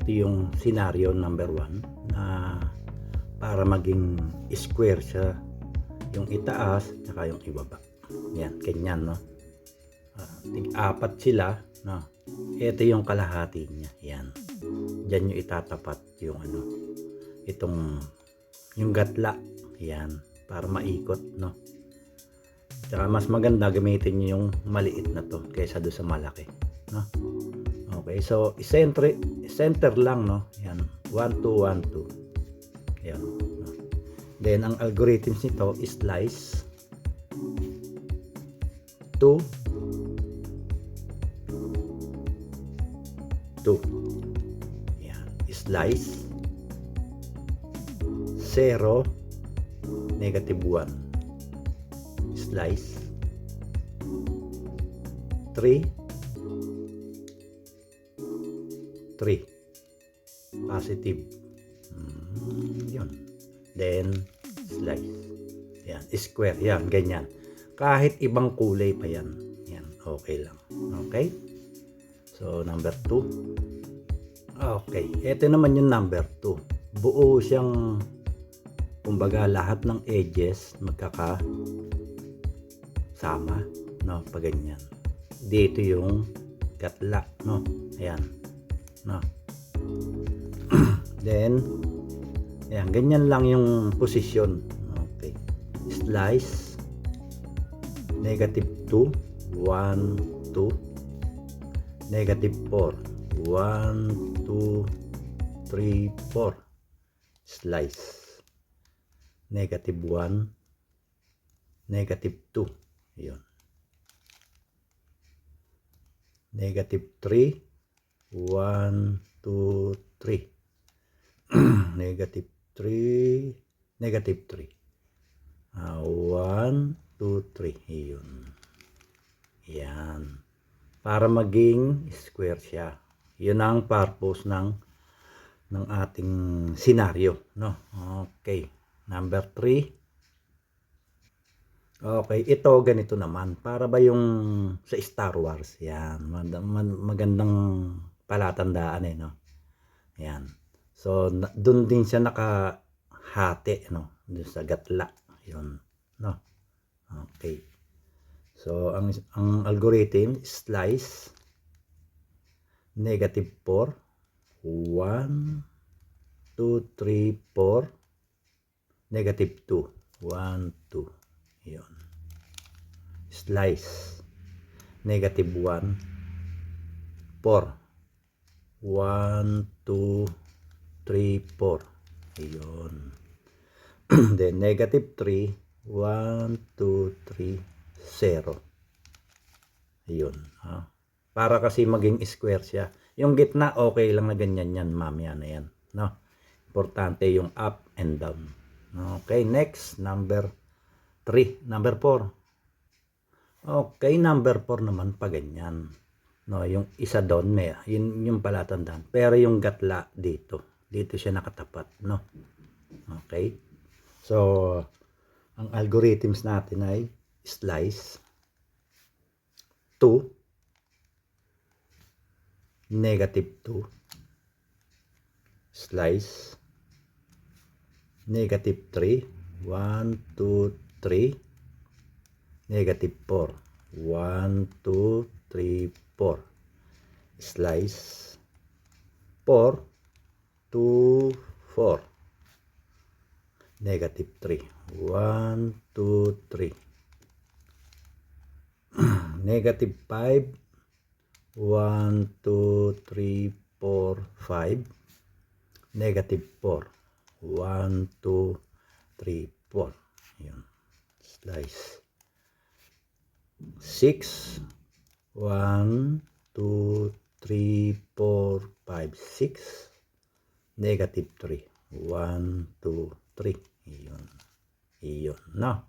ito yung scenario number 1 na para maging square siya, yung itaas saka yung ibaba. Yan, ganyan, no? Tig-apat sila, no? Ito yung kalahati niya. Yan. Diyan yung itatapat yung itong yung gatla. Yan, para maikot, no? Tsaka mas maganda gamitin niyo yung maliit na to kaysa do sa malaki, no? Okay, so center lang, no? Yan, 1 2 1 2. Yan, no? Then ang algorithms nito is slice 2 2. Yan, slice 0 negative 1, slice 3 3 positive. Yun. Then slice. Yan, square. Yan, ganyan. Kahit ibang kulay pa yan. Yan, okay lang. Okay? So, number 2. Okay. Ito naman yung number 2. Buo siyang, kumbaga, lahat ng edges magkakasama, no? Pag ganyan. Dito yung gatla, no? Ayan. No? Then, ayan, ganyan lang yung position. Okay. Slice negative 2 1 2 negative 4 1 2 3 4. Slice negative 1 negative 2. Yun. Negative 3 1 2 3. Negative 3 negative 3. 1 2 3. Yun. Yan. Para maging square siya. Yun ang purpose ng ating scenario, no? Okay. Number 3. Okay, ito ganito naman. Para ba yung sa Star Wars? Yan. Magandang palatandaan, no? Yan. So, doon din siya nakahati, no? Doon sa gatla. Yun, no? Okay. So, ang algorithm, slice negative 4 1 2 3 4 negative 2 1 2. Yun. Slice negative 1 4 1 2 3 4. Ayun. Then negative 3 1 2 3 0. Ayun. Para kasi maging square siya. Yung gitna okay lang na ganyan yan, mamaya na yan, no? Importante yung up and down. Okay, next number 3, number 4. Okay, number 4 naman pa ganyan. No, yung isa doon may yun yung palatandaan. Pero yung gatla dito siya nakatapat, no? Okay. So, ang algorithms natin ay slice 2 negative 2 slice negative 3 1 2 3 negative 4 1 2 3 4 slice 4 2 4 negative 3 1 2 3 negative 5 1 2 3 4 5 negative 4 1 2 3 4. Yun. Slice 6 1 2 3 4 5 6 negative 3 1 2 3. Iyon, no?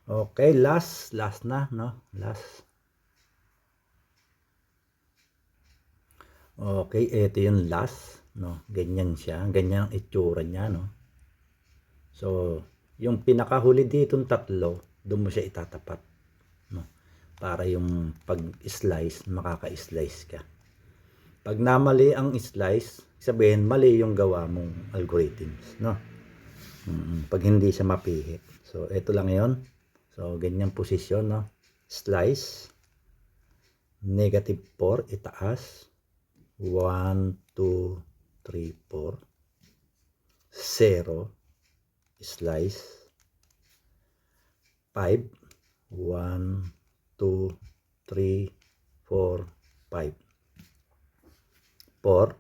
Okay, last na, no? Last. Okay, ito yung last, no? Ganyan siya, ganyan ang itsura niya, no? So, yung pinakahuli ditong tatlo, doon mo siya itatapat, no? Para yung pag-slice, makaka-slice ka. Pag namali ang slice, sabihin mali yung gawa mong algorithms, no? Pag hindi siya mapihit. So, ito lang yon. So, ganyan posisyon, no? Slice. -4, itaas. 1, 2, 3, 4. 0. Slice. 5. 1, 2, 3, 4, 5. 4.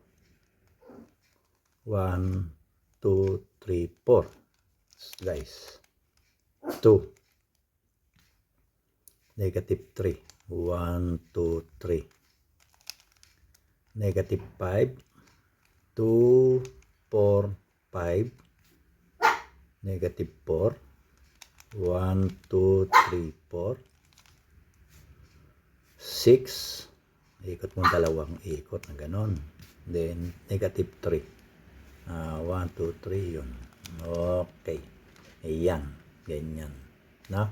1, 2, 3, 4. Slice. 2. -3. 1, 2, 3. -5. 2, 4, 5. -4. 1, 2, 3, 4. 6. Ikot mo dalawang ikot na ganon. Then, -3. 1, 2, 3 yun. Okay. Ayan. Ganyan. No?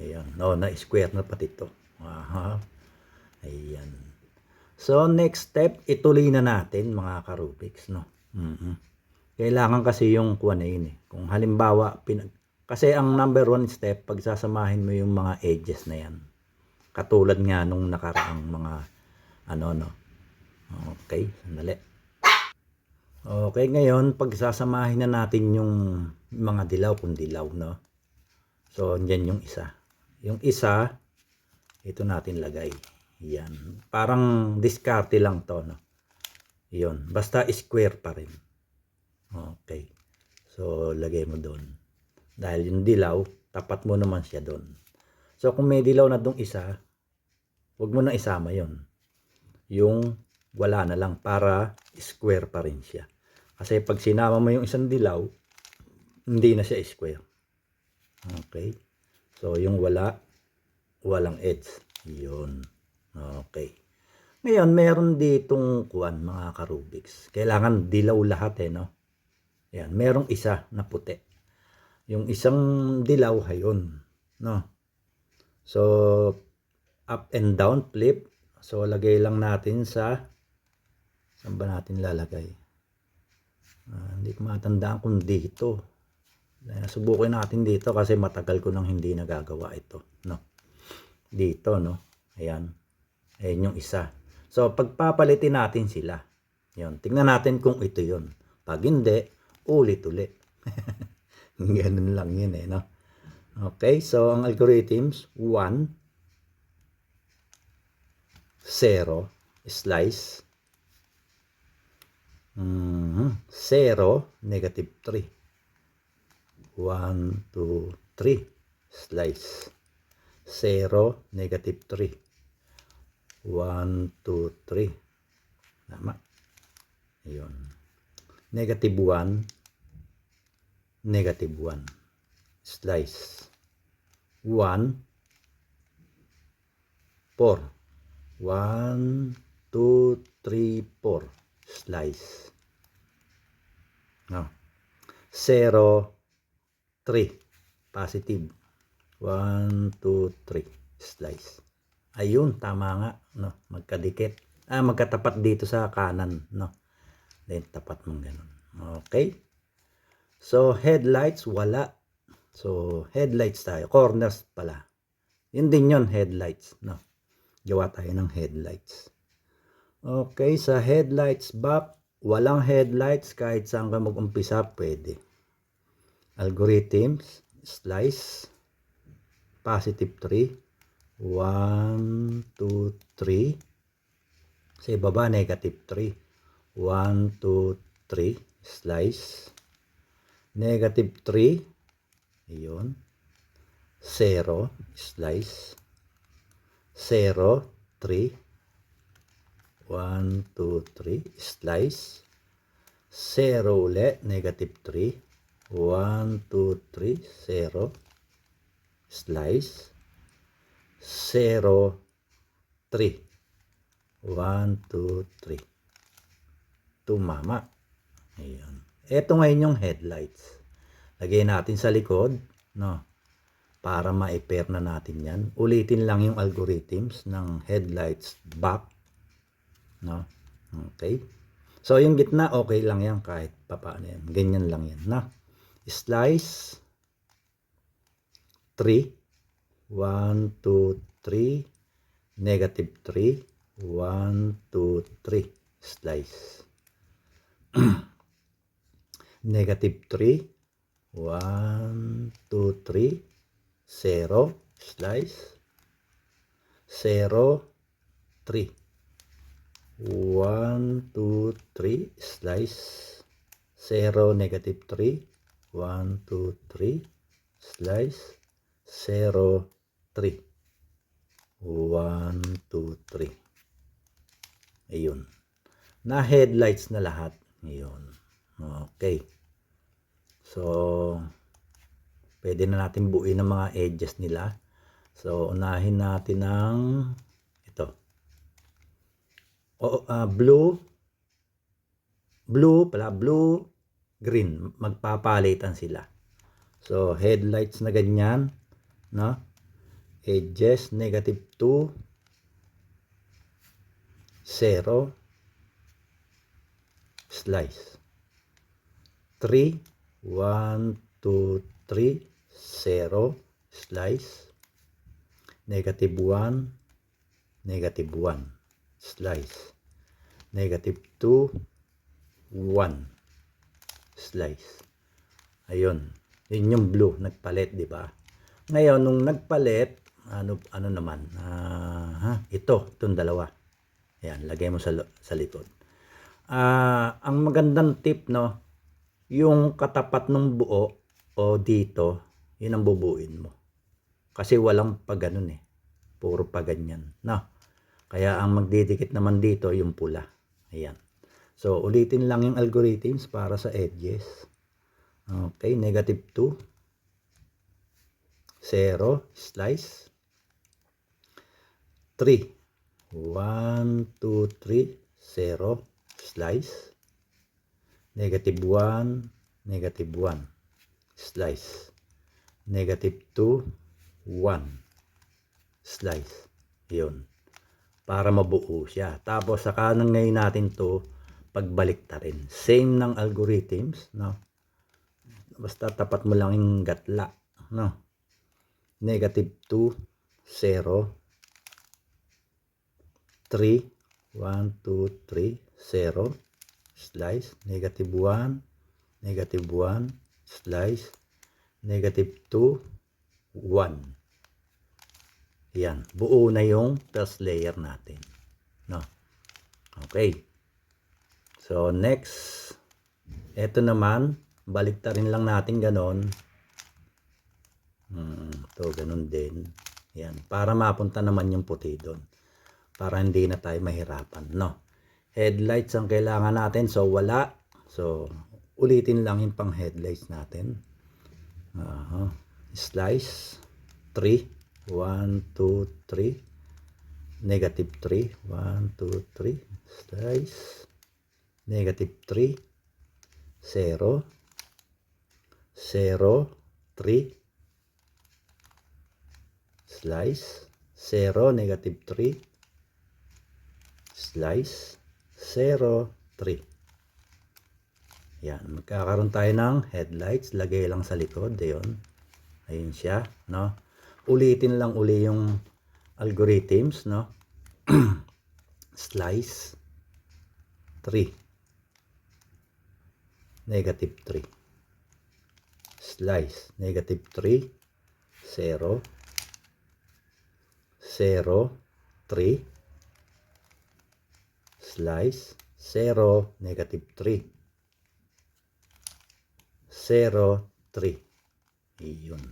Ayan. No, na-square na pati ito. Aha. Ayan. So, next step, ituloy na natin mga ka-Rubiks, no? Kailangan kasi yung kuha na yun eh. Kung halimbawa, kasi ang number 1 step, pagsasamahin mo yung mga edges na yan. Katulad nga nung nakaraang mga ano, no? Okay, sandali. Okay, ngayon, pagsasamahin na natin yung mga dilaw kung dilaw, no? So, andyan yung isa. Yung isa, ito natin lagay. Yan. Parang diskarte lang to, no? Yun. Basta square pa rin. Okay. So, lagay mo doon. Dahil yung dilaw, tapat mo naman siya doon. So, kung may dilaw na dong isa, huwag mo na isama yon. Yung wala na lang para square pa rin siya. Kasi pag sinama mo yung isang dilaw, hindi na siya square. Okay. So, yung walang edge. Yun. Okay. Ngayon, meron ditong kuwan, mga ka-Rubiks. Kailangan dilaw lahat eh, no? Yan, merong isa na puti. Yung isang dilaw, hayon. No? So, up and down, flip. So, lagay lang natin sa, saan ba natin lalagay? Hindi ko matandaan kung dito. Subukin natin dito kasi matagal ko nang hindi nagagawa ito. No? Dito, no? Ayan. Ayan yung isa. So, pagpapalitin natin sila. Yun. Tingnan natin kung ito yun. Pag hindi, ulit-ulit. Ganun lang yun eh, no? Okay, so ang algorithms, 1, 0, slice. 0, -3. 1, 2, 3, slice. 0, -3. 1, 2, 3. Tama. Ayun. -1. -1. Slice. 1, 4. 1, 2, 3, 4. Slice. No. 0, 3. Positive. 1, 2, 3. Slice. Ayun, tama nga, no? Magkadikit. Magkatapat dito sa kanan, no? Then tapat mong ganun. Okay? So, headlights, wala. So, headlights tayo. Corners pala. Yun din yun, headlights, no? Gawa tayo ng headlights. Okay, sa headlights back, walang headlights. Kahit saan ka mag-umpisa, pwede. Algorithms, slice, +3. 1, 2, 3. Sa ibaba, -3. 1, 2, 3. Slice. -3. Ayun. 0. Slice. 0, 3. 1, 2, 3. Slice. 0 ulit. -3. 1, 2, 3. 0. Slice. 0, 3. 1, 2, 3. Tumama. Ayan. Ito ngayon yung headlights. Lagay natin sa likod, no? Para ma-pair na natin yan. Ulitin lang yung algorithms ng headlights back, no? Okay. So, yung gitna, okay lang yan kahit papaano yan. Ganyan lang yan, na. Slice 3. 1, 2, 3. Negative 3. 1, 2, 3. Slice. Negative 3. 1, 2, 3. 0. Slice. 0, 3. 1, 2, 3. Slice. 0, negative 3. 1, 2, 3. Slice. 0, 3. 1, 2, 3. Ayun. Na headlights na lahat. Ayun. Okay. So, pwede na natin buuin ang mga edges nila. So, unahin natin ng ito. Blue, green. Magpapalitan sila. So, headlights na ganyan. No? Edges, negative 2. 0. Slice. 3. 1, 2, 3. 0. Slice. Negative 1. Negative 1. Slice. Negative 2. 1. Slice. Ayun. Yun yung blue. Nagpalit, di ba? Ngayon, nung nagpalit, ano naman? Itong dalawa. Ayan, lagay mo sa likod. Ang magandang tip, no? Yung katapat ng buo o dito, yun ang bubuin mo. Kasi walang pa ganun eh. Puro pa ganyan. No? Kaya ang magdidikit naman dito, yung pula. Ayan. So, ulitin lang yung algorithms para sa edges. Okay, negative 2. 0. Slice. 3. 1, 2, 3. 0. Slice. Negative 1. Negative 1. Slice. Negative 2. 1. Slice. Yun. Para mabuo siya. Tapos saka nang ngayon natin to pagbalik ta rin. Same ng algorithms, no? Basta tapat mo lang yung gatla, no? Negative 2, 0, 3, 1, 2, 3, 0, slice, negative 1, negative 1, slice, negative 2, 1. Yan, buo na yung first layer natin, no? Okay. So next, eto naman, baliktarin lang natin ganon. Ito, ganun din. Yan, para mapunta naman yung puti doon. Para hindi na tayo mahirapan, no? Headlights ang kailangan natin, so wala. So, ulitin lang yung pang headlights natin. Slice, 3, 1, 2, 3. Negative 3, 1, 2, 3. Slice, negative 3, 0, 0, 3. Slice, 0, negative 3. Slice, 0, 3. Yan, magkakaroon tayo ng headlights. Lagay lang sa likod. Ayun. Ayun siya, no? Ulitin lang uli yung algorithms, no? Slice, 3. Negative 3. Slice, negative 3. 0. 0, 3. Slice, 0, negative 3. 0, 3. Iyon.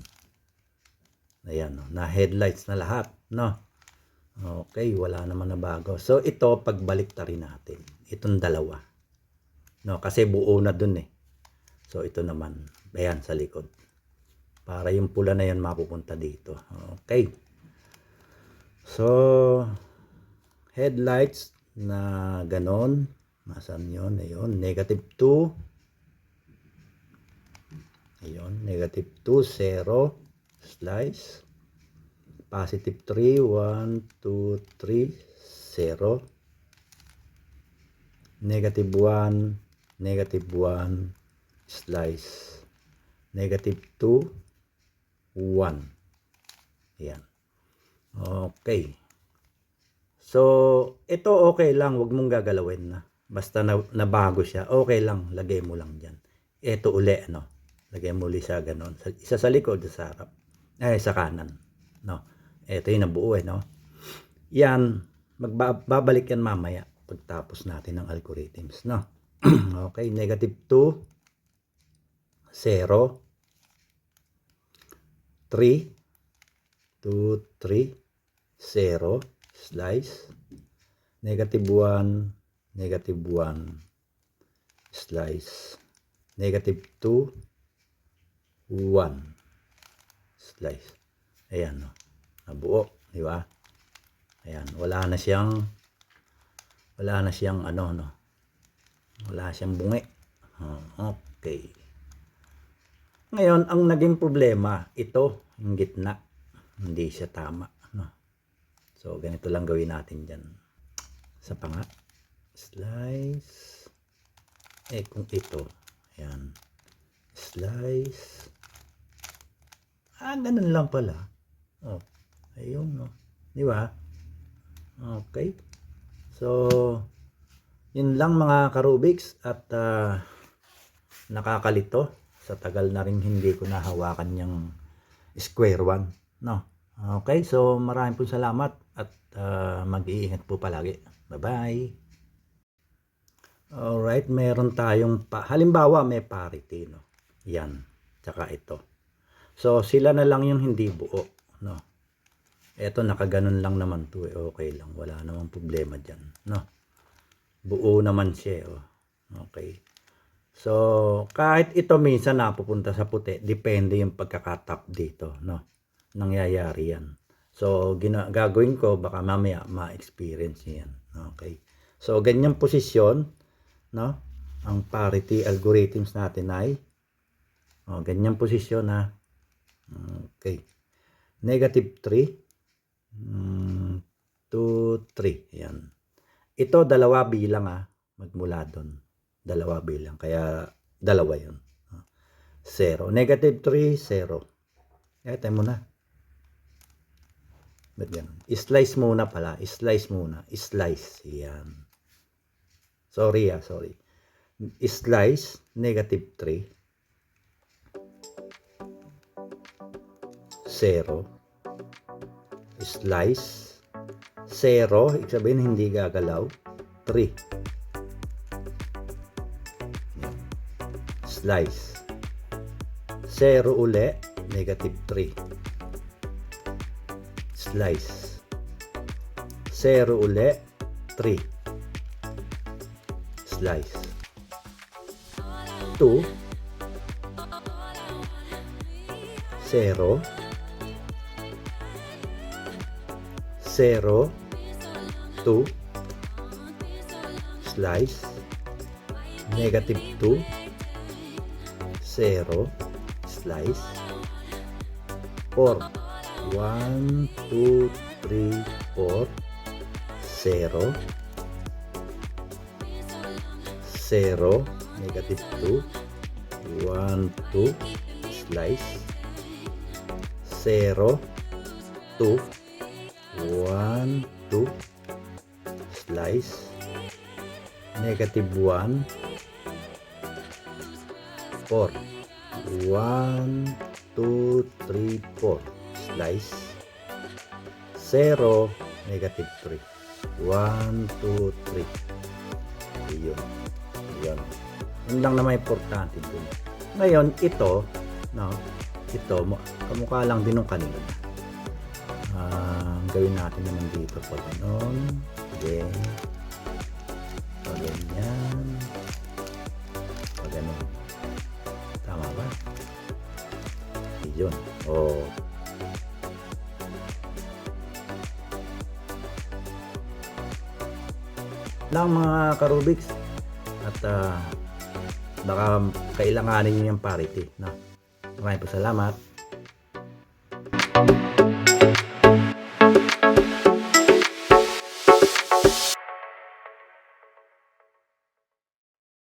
Ayan, no? Na headlights na lahat, no? Okay, wala naman na bago. So, ito, pagbalik ta rin natin. Itong dalawa. No, kasi buo na dun eh. So, ito naman. Ayan, sa likod. Para yung pula na yan mapupunta dito. Okay. So, headlights na ganon. Nasaan yun? Ayun, negative 2. Ayun, negative 2, 0. Slice. Positive 3, 1, 2, 3, 0. negative 1, negative 1, slice, negative 2, 1. Yan. Okay. So, ito okay lang, wag mong gagalawin na. Basta nabago siya, okay lang, lagay mo lang dyan. Ito uli, no? Lagay mo uli sa ganon. Isa sa likod, sa harap. Sa kanan. No? Ito yung nabuo, no? Yan, babalik yan mamaya pagtapos natin ng algorithms, no? Okay, negative 2, 0, 3, 2, 3, 0, slice, negative 1, negative 1, slice, negative 2, 1, slice. Ayan, no? Nabuo, di ba? Ayan, wala na siyang ano, no? Wala siyang bungi. Okay. Ngayon, ang naging problema, ito, yung gitna, hindi siya tama, no? So, ganito lang gawin natin dyan. Sa panga, slice, kung ito, ayan, slice, ganun lang pala. Ayun, no? Di ba? Okay. So, yun lang mga Karubiks at nakakalito. Sa tagal na rin hindi ko nahawakan yung square one. No? Okay, so maraming po salamat at mag-iingat po palagi. Bye-bye. Alright, meron tayong halimbawa may parity. No? Yan, tsaka ito. So, sila na lang yung hindi buo. No? Eto, nakaganon lang naman to. Okay lang. Wala namang problema dyan. No? Buo naman siya. Okay. So, kahit ito minsan napupunta sa puti, depende yung pagkakatap dito. No? Nangyayari yan. So, gagawin ko, baka mamaya ma-experience yan. Okay. So, ganyang posisyon, no? Ang parity algorithms natin ay ganyang posisyon na okay. Negative 3. 2, 3. Yan. Ito, dalawa bilang magmula doon. Dalawa bilang. Kaya, dalawa yun. 0. Negative 3, 0. Tayo muna. Ba't ganun? Slice muna pala. Slice muna. Slice. Yan. Sorry. Slice, negative 3. 0. Slice 0, ibig sabihin hindi gagalaw. 3. Slice 0 uli, negative 3. Slice 0 uli, 3. Slice 2, 0, 0, 2, slice, negative 2, 0, slice, 4, 1, 2, 3, 4, 0, 0, negative 2, 1, 2, slice, 0, 2, 1, 2, slice, negative 1, 4, 1, 2, 3, 4, slice, 0, negative 3, 1, 2, 3. Ayun. Ayun. Yun lang naman importante dun. Ngayon, ito, no, ito, kamukha lang din ng kanina. Gawin natin naman dito pag ganon. Then, pag ganyan. Pag ganon. Tama ba? Yun. Lang mga Karubiks. At baka kailanganin nyo yung parity. No? Maraming po salamat.